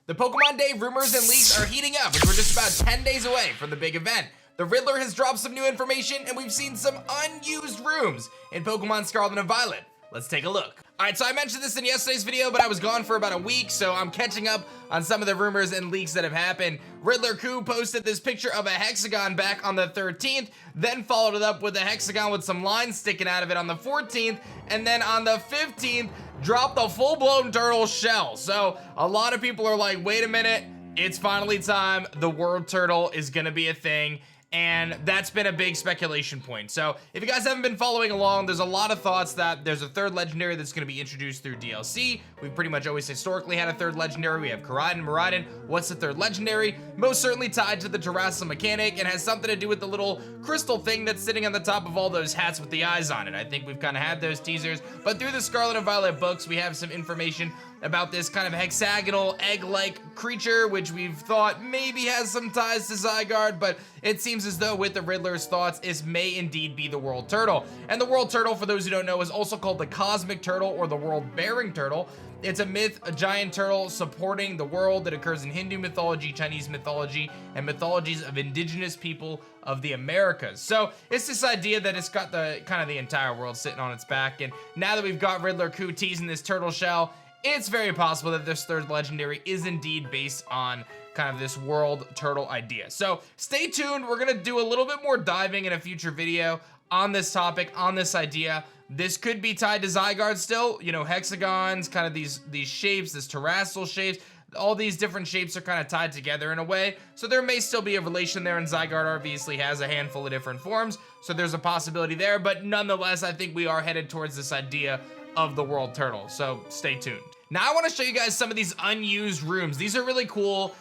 The Pokemon Day rumors and leaks are heating up as we're just about 10 days away from the big event. The Riddler has dropped some new information and we've seen some unused rooms in Pokemon Scarlet and Violet. Let's take a look. Alright, so I mentioned this in yesterday's video, but I was gone for about a week, so I'm catching up on some of the rumors and leaks that have happened. RIDDLER posted this picture of a hexagon back on the 13th, then followed it up with a hexagon with some lines sticking out of it on the 14th, and then on the 15th, dropped a full-blown turtle shell. So a lot of people are like, wait a minute, it's finally time. The word turtle is gonna be a thing. And that's been a big speculation point. So if you guys haven't been following along, there's a lot of thoughts that there's a third legendary that's going to be introduced through DLC. We've pretty much always historically had a third legendary. We have Koraidon, Miraidon. What's the third legendary? Most certainly tied to the Terrassel mechanic and has something to do with the little crystal thing that's sitting on the top of all those hats with the eyes on it. I think we've kind of had those teasers, but through the Scarlet and Violet books, we have some information about this kind of hexagonal egg-like creature, which we've thought maybe has some ties to Zygarde, but it seems as though with the Riddler's thoughts, this may indeed be the World Turtle. And the World Turtle, for those who don't know, is also called the Cosmic Turtle or the World-Bearing Turtle. It's a myth, a giant turtle supporting the world that occurs in Hindu mythology, Chinese mythology, and mythologies of indigenous people of the Americas. So it's this idea that it's got the kind of the entire world sitting on its back. And now that we've got Riddler teasing this turtle shell, it's very possible that this third legendary is indeed based on kind of this world turtle idea. So stay tuned. We're gonna do a little bit more diving in a future video on this topic, on this idea. This could be tied to Zygarde still, you know, hexagons, kind of these shapes, this terrestrial shapes. All these different shapes are kind of tied together in a way. So there may still be a relation there, and Zygarde obviously has a handful of different forms. So there's a possibility there, but nonetheless, I think we are headed towards this idea of the world turtle. So stay tuned. Now I want to show you guys some of these unused rooms. These are really cool.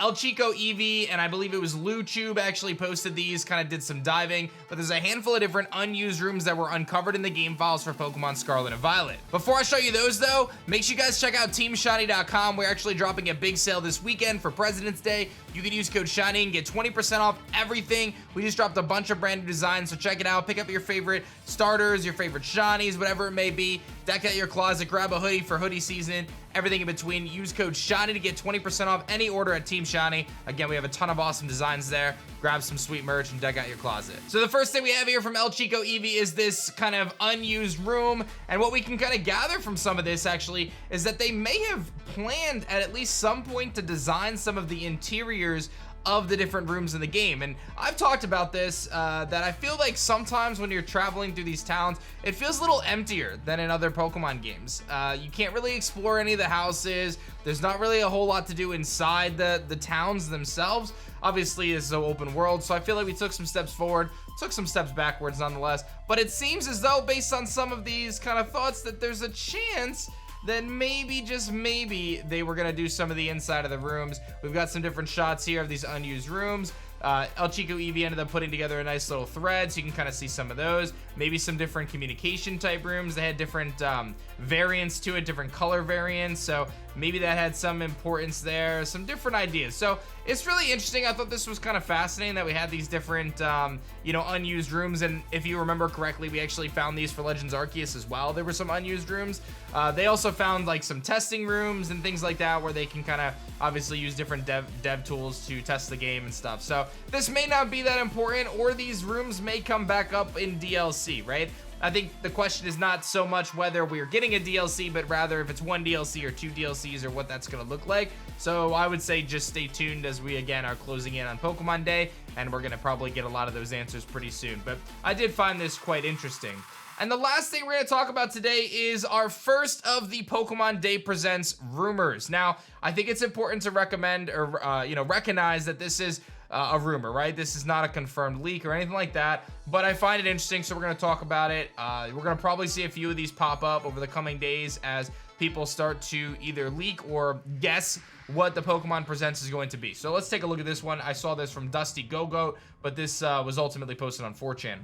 El Chico Eevee and I believe it was LuTube actually posted these, kind of did some diving, but there's a handful of different unused rooms that were uncovered in the game files for Pokemon Scarlet and Violet. Before I show you those though, make sure you guys check out TeamShiny.com. We're actually dropping a big sale this weekend for President's Day. You can use code SHINY and get 20% off everything. We just dropped a bunch of brand new designs, so check it out. Pick up your favorite starters, your favorite shinies, whatever it may be. Deck out your closet, grab a hoodie for hoodie season, everything in between. Use code SHINY to get 20% off any order at Team Shiny. Again, we have a ton of awesome designs there. Grab some sweet merch and deck out your closet. So the first thing we have here from El Chico Eevee is this kind of unused room. And what we can kind of gather from some of this actually is that they may have planned at least some point to design some of the interiors of the different rooms in the game. And I've talked about this, that I feel like sometimes when you're traveling through these towns, it feels a little emptier than in other Pokemon games. You can't really explore any of the houses. There's not really a whole lot to do inside the towns themselves. Obviously, it's an open world, so I feel like we took some steps forward, took some steps backwards nonetheless. But it seems as though, based on some of these kind of thoughts, that there's a chance then maybe, just maybe, they were gonna do some of the inside of the rooms. We've got some different shots here of these unused rooms. El Chico Eevee ended up putting together a nice little thread, so you can kind of see some of those. Maybe some different communication type rooms. They had different variants to it, different color variants, so maybe that had some importance there, some different ideas. So it's really interesting. I thought this was kind of fascinating that we had these different, you know, unused rooms. And if you remember correctly, we actually found these for Legends Arceus as well. There were some unused rooms. They also found like some testing rooms and things like that where they can kind of obviously use different dev tools to test the game and stuff. So this may not be that important, or these rooms may come back up in DLC, right? I think the question is not so much whether we're getting a DLC, but rather if it's one DLC or two DLCs or what that's going to look like. So I would say just stay tuned as we, again, are closing in on Pokemon Day, and we're going to probably get a lot of those answers pretty soon. But I did find this quite interesting. And the last thing we're going to talk about today is our first of the Pokemon Day Presents rumors. Now, I think it's important to recommend or, you know, recognize that this is a rumor, right? This is not a confirmed leak or anything like that, but I find it interesting, so we're going to talk about it. We're going to probably see a few of these pop up over the coming days as people start to either leak or guess what the Pokemon Presents is going to be. So let's take a look at this one. I saw this from Dusty Go-Goat, but this was ultimately posted on 4chan.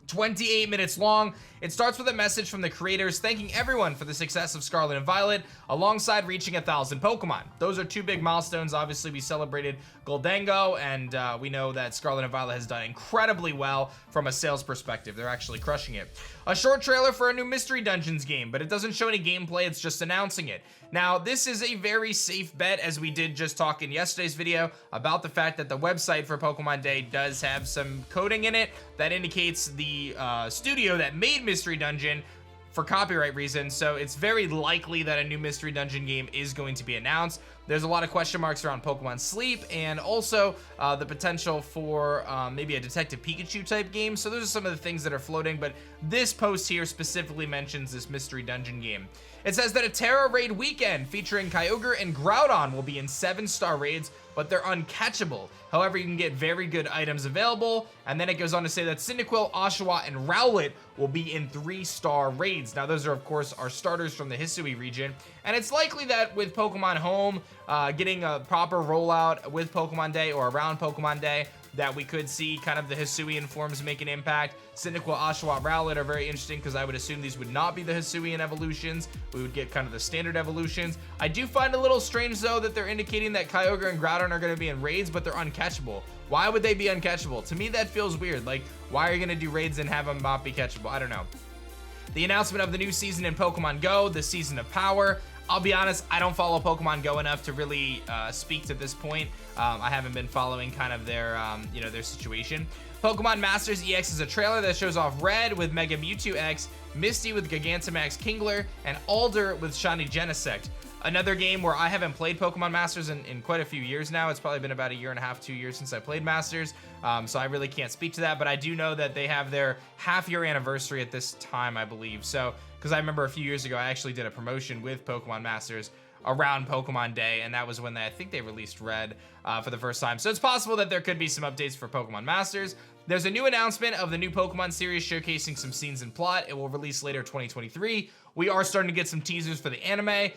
28 minutes long. It starts with a message from the creators thanking everyone for the success of Scarlet and Violet alongside reaching 1,000 Pokemon. Those are two big milestones. Obviously, we celebrated Goldengo, and we know that Scarlet and Violet has done incredibly well from a sales perspective. They're actually crushing it. A short trailer for a new Mystery Dungeons game, but it doesn't show any gameplay. It's just announcing it. Now, this is a very safe bet, as we did just talk in yesterday's video about the fact that the website for Pokemon Day does have some coding in it that indicates the studio that made Mystery Dungeon for copyright reasons, so it's very likely that a new Mystery Dungeon game is going to be announced. There's a lot of question marks around Pokemon Sleep and also the potential for maybe a Detective Pikachu type game. So those are some of the things that are floating, but this post here specifically mentions this Mystery Dungeon game. It says that a Terra Raid weekend featuring Kyogre and Groudon will be in 7-star raids, but they're uncatchable. However, you can get very good items available, and then it goes on to say that Cyndaquil, Oshawott, and Rowlet will be in 3-star raids. Now, those are, of course, our starters from the Hisui region, and it's likely that with Pokemon Home getting a proper rollout with Pokemon Day or around Pokemon Day, that we could see kind of the Hisuian forms make an impact. Cyndaquil, Oshawott, Rowlet are very interesting because I would assume these would not be the Hisuian evolutions. We would get kind of the standard evolutions. I do find it a little strange, though, that they're indicating that Kyogre and Groudon are going to be in raids, but they're uncatchable. Why would they be uncatchable? To me, that feels weird. Like, why are you going to do raids and have them not be catchable? I don't know. The announcement of the new season in Pokemon Go, the Season of Power. I'll be honest, I don't follow Pokemon Go enough to really speak to this point. I haven't been following kind of their, their situation. Pokemon Masters EX is a trailer that shows off Red with Mega Mewtwo X, Misty with Gigantamax Kingler, and Alder with Shiny Genesect. Another game where I haven't played Pokemon Masters in quite a few years now. It's probably been about 1.5 years, 2 years since I played Masters, so I really can't speak to that, but I do know that they have their half-year anniversary at this time, I believe. So, because I remember a few years ago, I actually did a promotion with Pokemon Masters around Pokemon Day, and that was when I think they released Red for the first time. So it's possible that there could be some updates for Pokemon Masters. There's a new announcement of the new Pokemon series showcasing some scenes and plot. It will release later 2023. We are starting to get some teasers for the anime.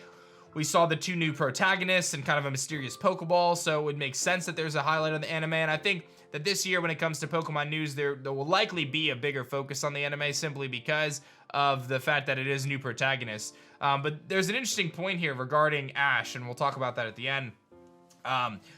We saw the 2 new protagonists and kind of a mysterious Pokeball, so it would make sense that there's a highlight of the anime, and I think that this year when it comes to Pokemon news, there will likely be a bigger focus on the anime simply because of the fact that it is new protagonists. But there's an interesting point here regarding Ash, and we'll talk about that at the end.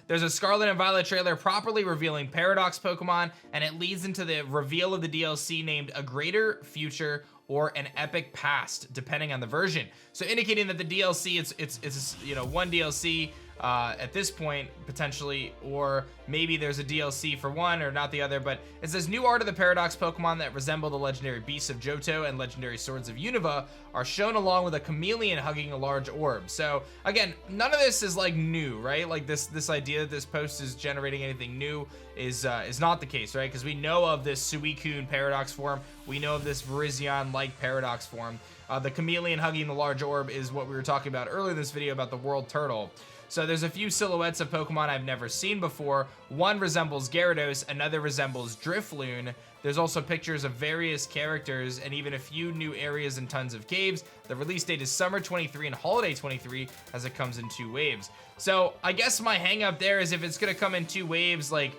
There's a Scarlet and Violet trailer properly revealing Paradox Pokemon, and it leads into the reveal of the DLC named A Greater Future or An Epic Past, depending on the version. So indicating that the DLC, it's one DLC at this point, potentially, or maybe there's a DLC for one or not the other, but it says new art of the Paradox Pokemon that resemble the legendary beasts of Johto and legendary swords of Unova are shown along with a chameleon hugging a large orb. So again, none of this is like new, right? Like this idea that this post is generating anything new is not the case, right? Because we know of this SUICUNE Paradox form, we know of this Virizion-like Paradox form. The chameleon hugging the large orb is what we were talking about earlier in this video about the World Turtle. So there's a few silhouettes of Pokemon I've never seen before. One resembles Gyarados, another resembles Drifloon. There's also pictures of various characters and even a few new areas and tons of caves. The release date is summer 23 and holiday 23 as it comes in 2 waves. So I guess my hang up there is if it's gonna come in 2 waves, like,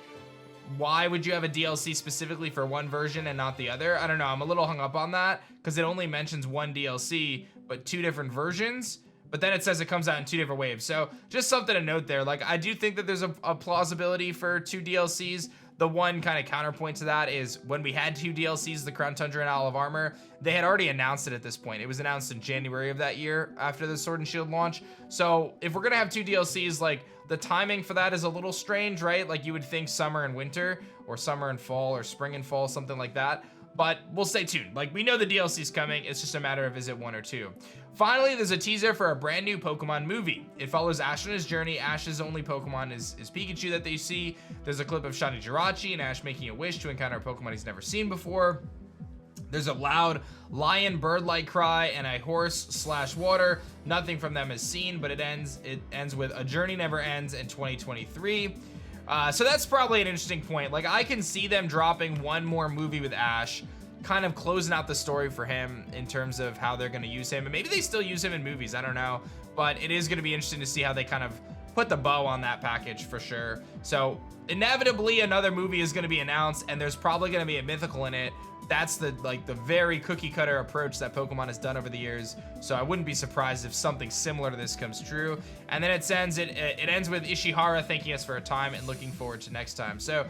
why would you have a DLC specifically for one version and not the other? I don't know, I'm a little hung up on that because it only mentions one DLC, but 2 different versions. But then it says it comes out in 2 different waves. So just something to note there. Like, I do think that there's a plausibility for 2 DLCs. The one kind of counterpoint to that is when we had 2 DLCs, the Crown Tundra and Isle of Armor, they had already announced it at this point. It was announced in January of that year after the Sword and Shield launch. So if we're gonna have 2 DLCs, like, the timing for that is a little strange, right? Like, you would think summer and winter, or summer and fall, or spring and fall, something like that. But we'll stay tuned. Like, we know the DLC's coming. It's just a matter of is it 1 or 2. Finally, there's a teaser for a brand new Pokemon movie. It follows Ash on his journey. Ash's only Pokemon is Pikachu that they see. There's a clip of Shiny Jirachi and Ash making a wish to encounter a Pokemon he's never seen before. There's a loud lion bird-like cry and a horse/water. Nothing from them is seen, but it ends with a journey never ends in 2023. So that's probably an interesting point. Like, I can see them dropping one more movie with Ash, kind of closing out the story for him in terms of how they're going to use him. And maybe they still use him in movies, I don't know. But it is going to be interesting to see how they kind of put the bow on that package for sure. So inevitably another movie is going to be announced, and there's probably going to be a mythical in it. That's the very cookie cutter approach that Pokemon has done over the years. So I wouldn't be surprised if something similar to this comes true. And then it ends with Ishihara thanking us for our time and looking forward to next time. So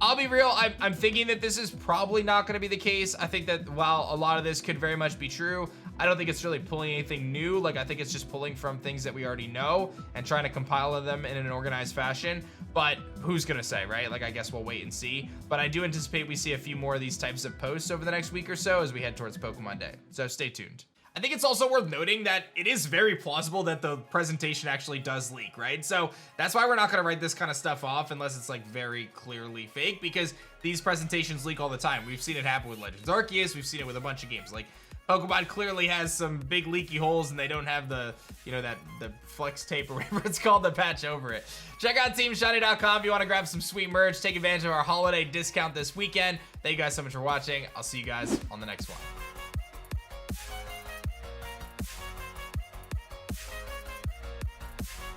I'll be real, I'm thinking that this is probably not going to be the case. I think that while a lot of this could very much be true, I don't think it's really pulling anything new. Like, I think it's just pulling from things that we already know and trying to compile them in an organized fashion. But who's gonna say, right? Like, I guess we'll wait and see. But I do anticipate we see a few more of these types of posts over the next week or so as we head towards Pokemon Day. So stay tuned. I think it's also worth noting that it is very plausible that the presentation actually does leak, right? So that's why we're not gonna write this kind of stuff off unless it's like very clearly fake, because these presentations leak all the time. We've seen it happen with Legends Arceus, we've seen it with a bunch of games. Like, Pokemon clearly has some big leaky holes and they don't have the, you know, the flex tape or whatever it's called, the patch over it. Check out TeamShiny.com if you want to grab some sweet merch. Take advantage of our holiday discount this weekend. Thank you guys so much for watching. I'll see you guys on the next one.